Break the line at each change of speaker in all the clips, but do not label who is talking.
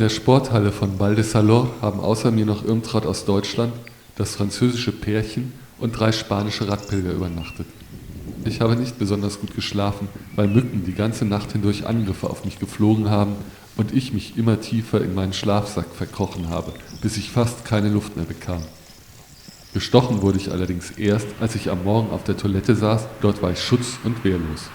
der Sporthalle von Val de Salor haben außer mir noch Irmtraut aus Deutschland, das französische Pärchen und 3 spanische Radpilger übernachtet. Ich habe nicht besonders gut geschlafen, weil Mücken die ganze Nacht hindurch Angriffe auf mich geflogen haben und ich mich immer tiefer in meinen Schlafsack verkrochen habe, bis ich fast keine Luft mehr bekam. Gestochen wurde ich allerdings erst, als ich am Morgen auf der Toilette saß, dort war ich schutz- und wehrlos.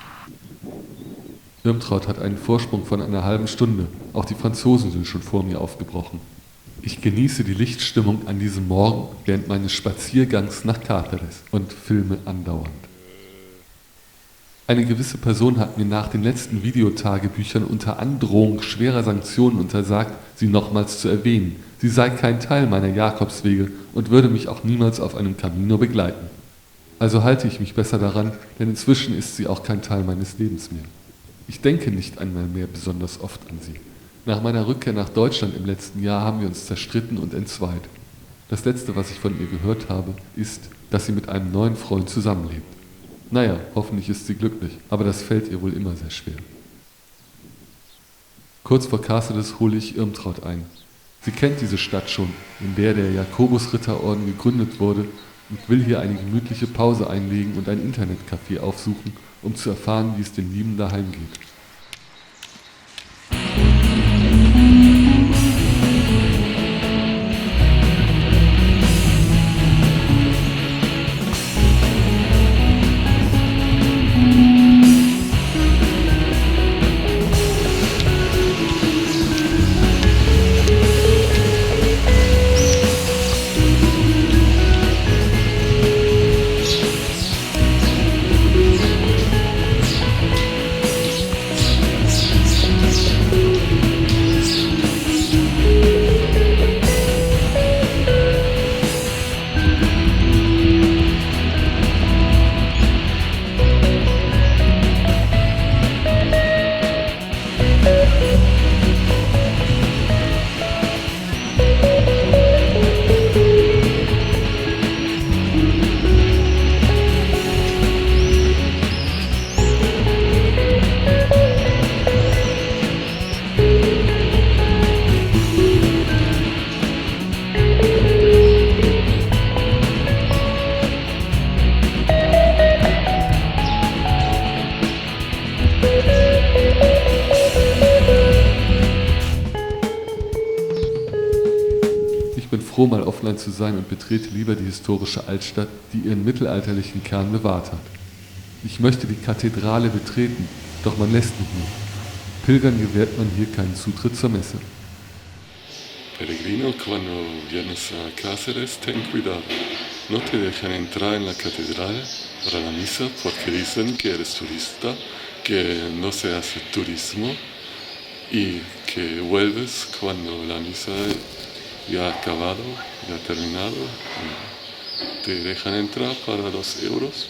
Irmtraut hat einen Vorsprung von einer halben Stunde, auch die Franzosen sind schon vor mir aufgebrochen. Ich genieße die Lichtstimmung an diesem Morgen während meines Spaziergangs nach Cáceres und filme andauernd. Eine gewisse Person hat mir nach den letzten Videotagebüchern unter Androhung schwerer Sanktionen untersagt, sie nochmals zu erwähnen. Sie sei kein Teil meiner Jakobswege und würde mich auch niemals auf einem Camino begleiten. Also halte ich mich besser daran, denn inzwischen ist sie auch kein Teil meines Lebens mehr. Ich denke nicht einmal mehr besonders oft an sie. Nach meiner Rückkehr nach Deutschland im letzten Jahr haben wir uns zerstritten und entzweit. Das Letzte, was ich von ihr gehört habe, ist, dass sie mit einem neuen Freund zusammenlebt. Naja, hoffentlich ist sie glücklich, aber das fällt ihr wohl immer sehr schwer. Kurz vor Cáceres hole ich Irmtraut ein. Sie kennt diese Stadt schon, in der der Jakobusritterorden gegründet wurde und will hier eine gemütliche Pause einlegen und ein Internetcafé aufsuchen, um zu erfahren, wie es den Lieben daheim geht. Ich bin froh, mal offline zu sein und betrete lieber die historische Altstadt, die ihren mittelalterlichen Kern bewahrt hat. Ich möchte die Kathedrale betreten, doch man lässt mich nicht. Pilgern gewährt man hier keinen Zutritt zur Messe.
Peregrino, cuando vienes a Cáceres, ten cuidado. No te dejan entrar en la catedral para la misa porque dicen que eres turista, que no se hace turismo y que vuelves cuando la misa ya ha acabado, ya ha terminado. Te dejan entrar para 2 euros.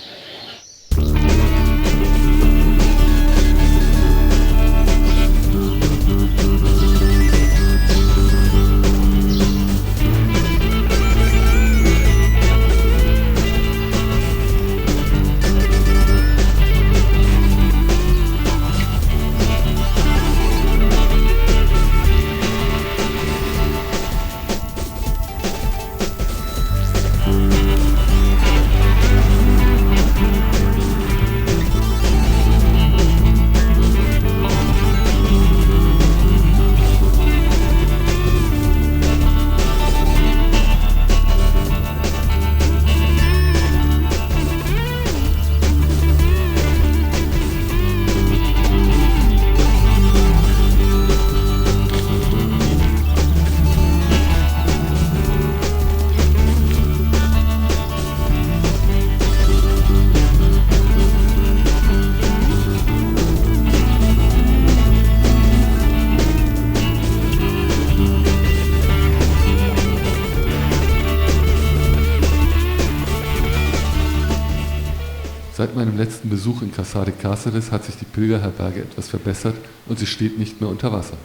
Seit meinem letzten Besuch in Caçar de Cáceres hat sich die Pilgerherberge etwas verbessert und sie steht nicht mehr unter Wasser.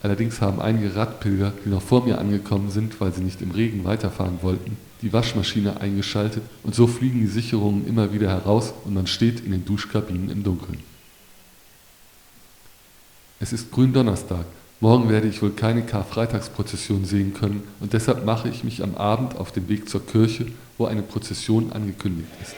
Allerdings haben einige Radpilger, die noch vor mir angekommen sind, weil sie nicht im Regen weiterfahren wollten, die Waschmaschine eingeschaltet und so fliegen die Sicherungen immer wieder heraus und man steht in den Duschkabinen im Dunkeln. Es ist Gründonnerstag Morgen werde ich wohl keine Karfreitagsprozession sehen können und deshalb mache ich mich am Abend auf den Weg zur Kirche, wo eine Prozession angekündigt ist.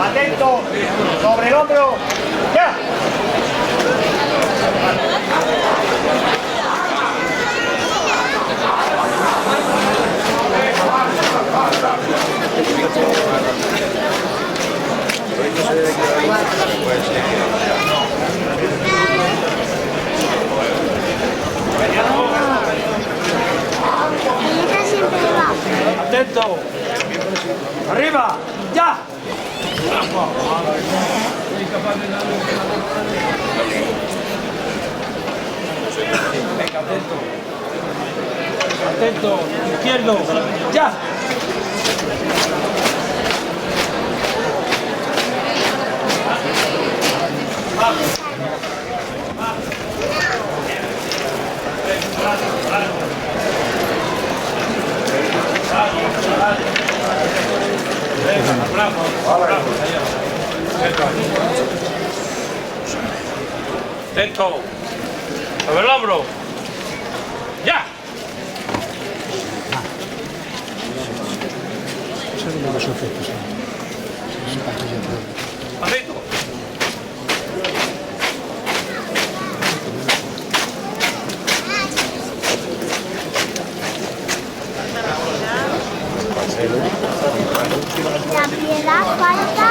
Atento, sobre el hombro, ya. Atento, arriba, ya. Venga, atento. Atento, izquierdo, ya. Atento, sobre el hombro, ya. Atento.
La piedad falta.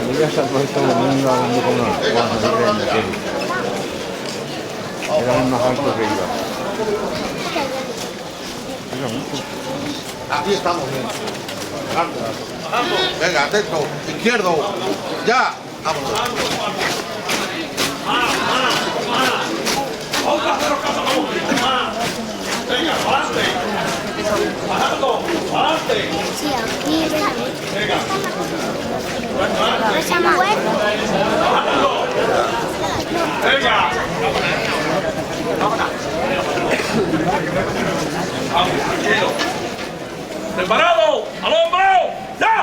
Voy a estar por esto volviendo a donde con era más alto que iba.
Aquí estamos bien. Venga, atento. Izquierdo. Ya. Vámonos.
Venga, adelante. Bajando, adelante.
Sí, aquí está.
Venga.
¿Se llama web?
Venga. Vamos, tranquilo. ¿Preparado? ¡Al hombro! ¡Ya!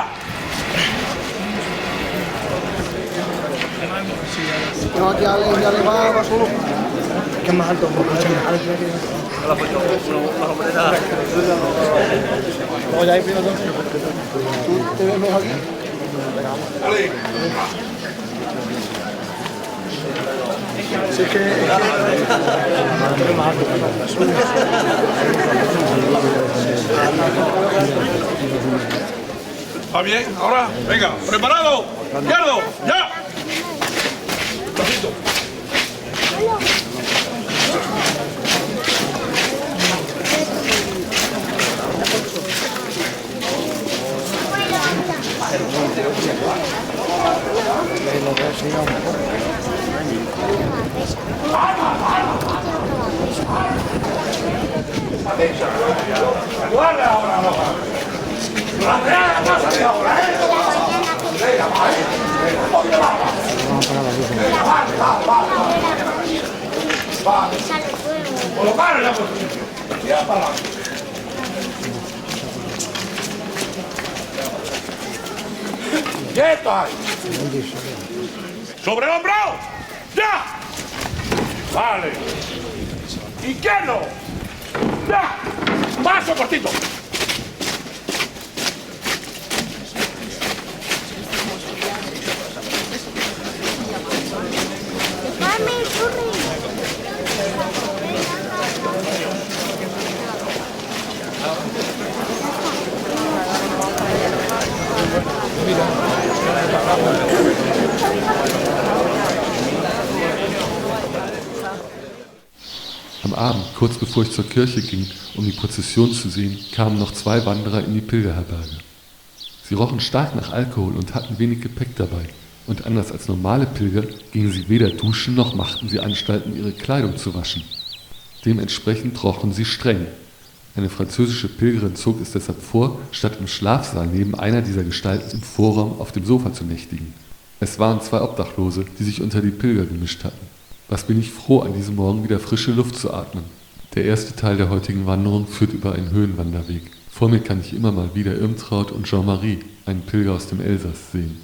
No, aquí ya le va solo. Que es más alto. Oye, ahí pido entonces. ¿Tú te ves mejor aquí?
Dale.
Sí, que es más alto.
¿Va bien? Ahora, venga, preparado. Izquierdo, ya. Pasito. attesa. Guarda ora, Andrea, passami ora, Lei la vai? Va. Colocare la posizione. Via parlando. Quieto ahí. Sobre el hombro. Ya. Vale. Izquierdo. Ya. Paso cortito.
Mami, corre.
Am Abend, kurz bevor ich zur Kirche ging, um die Prozession zu sehen, kamen noch 2 Wanderer in die Pilgerherberge. Sie rochen stark nach Alkohol und hatten wenig Gepäck dabei. Und anders als normale Pilger gingen sie weder duschen noch machten sie Anstalten, ihre Kleidung zu waschen. Dementsprechend rochen sie streng. Eine französische Pilgerin zog es deshalb vor, statt im Schlafsaal neben einer dieser Gestalten im Vorraum auf dem Sofa zu nächtigen. Es waren 2 Obdachlose, die sich unter die Pilger gemischt hatten. Was bin ich froh, an diesem Morgen wieder frische Luft zu atmen. Der erste Teil der heutigen Wanderung führt über einen Höhenwanderweg. Vor mir kann ich immer mal wieder Irmtraut und Jean-Marie, einen Pilger aus dem Elsass, sehen.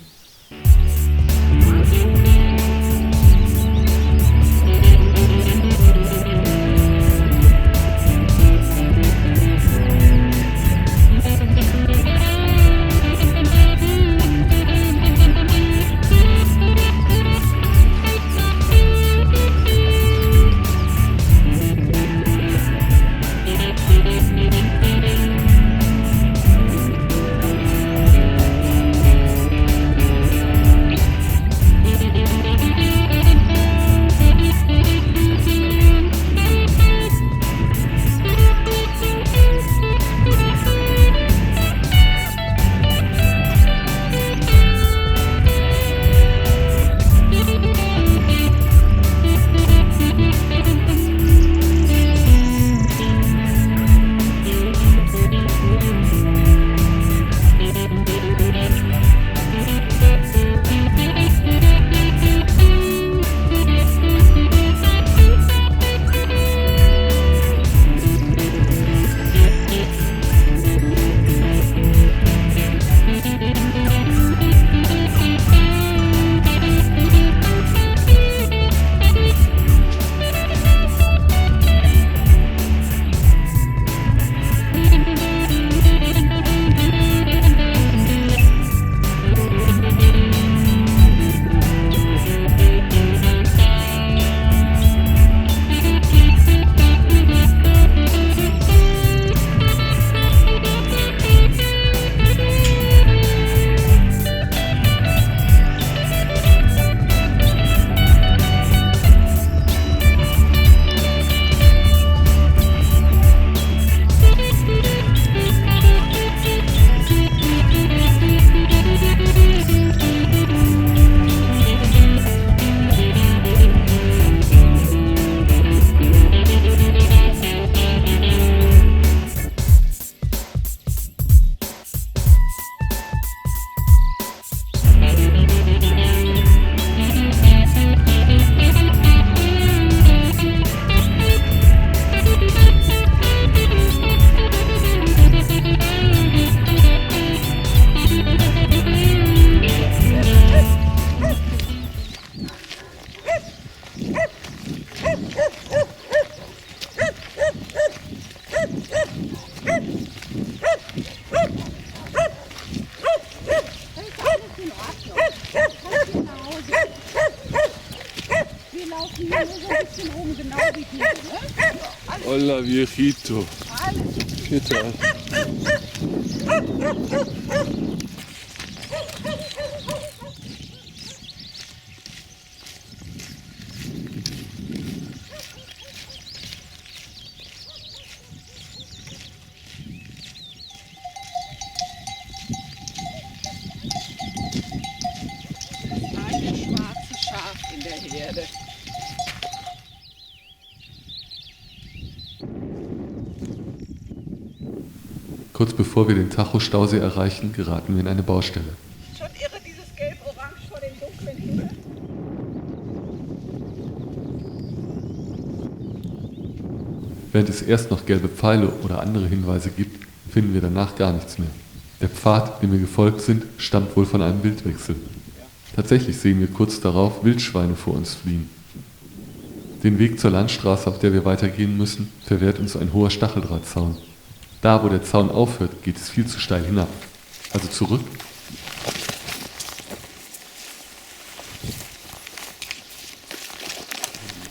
Hola, viejito. ¿Qué tal?
Eine schwarze Schaf in der Herde.
Kurz bevor wir den Tajo-Stausee erreichen, geraten wir in eine Baustelle.
Schon irre, dieses Gelb-Orange vor dem dunklen Himmel.
Während es erst noch gelbe Pfeile oder andere Hinweise gibt, finden wir danach gar nichts mehr. Der Pfad, dem wir gefolgt sind, stammt wohl von einem Wildwechsel. Tatsächlich sehen wir kurz darauf Wildschweine vor uns fliehen. Den Weg zur Landstraße, auf der wir weitergehen müssen, verwehrt uns ein hoher Stacheldrahtzaun. Da, wo der Zaun aufhört, geht es viel zu steil hinab. Also zurück.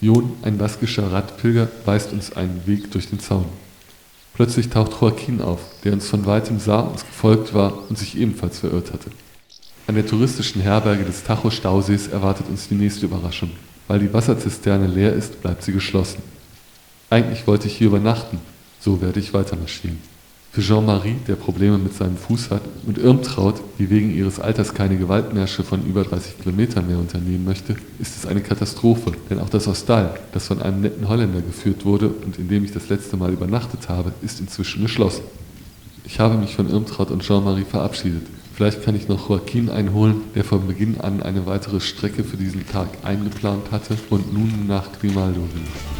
Jon, ein baskischer Radpilger, weist uns einen Weg durch den Zaun. Plötzlich taucht Joaquin auf, der uns von weitem sah, uns gefolgt war und sich ebenfalls verirrt hatte. An der touristischen Herberge des Tajo-Stausees erwartet uns die nächste Überraschung. Weil die Wasserzisterne leer ist, bleibt sie geschlossen. Eigentlich wollte ich hier übernachten, so werde ich weitermarschieren. Für Jean-Marie, der Probleme mit seinem Fuß hat, und Irmtraut, die wegen ihres Alters keine Gewaltmärsche von über 30 Kilometern mehr unternehmen möchte, ist es eine Katastrophe, denn auch das Hostel, das von einem netten Holländer geführt wurde und in dem ich das letzte Mal übernachtet habe, ist inzwischen geschlossen. Ich habe mich von Irmtraut und Jean-Marie verabschiedet. Vielleicht kann ich noch Joaquin einholen, der von Beginn an eine weitere Strecke für diesen Tag eingeplant hatte und nun nach Grimaldo will.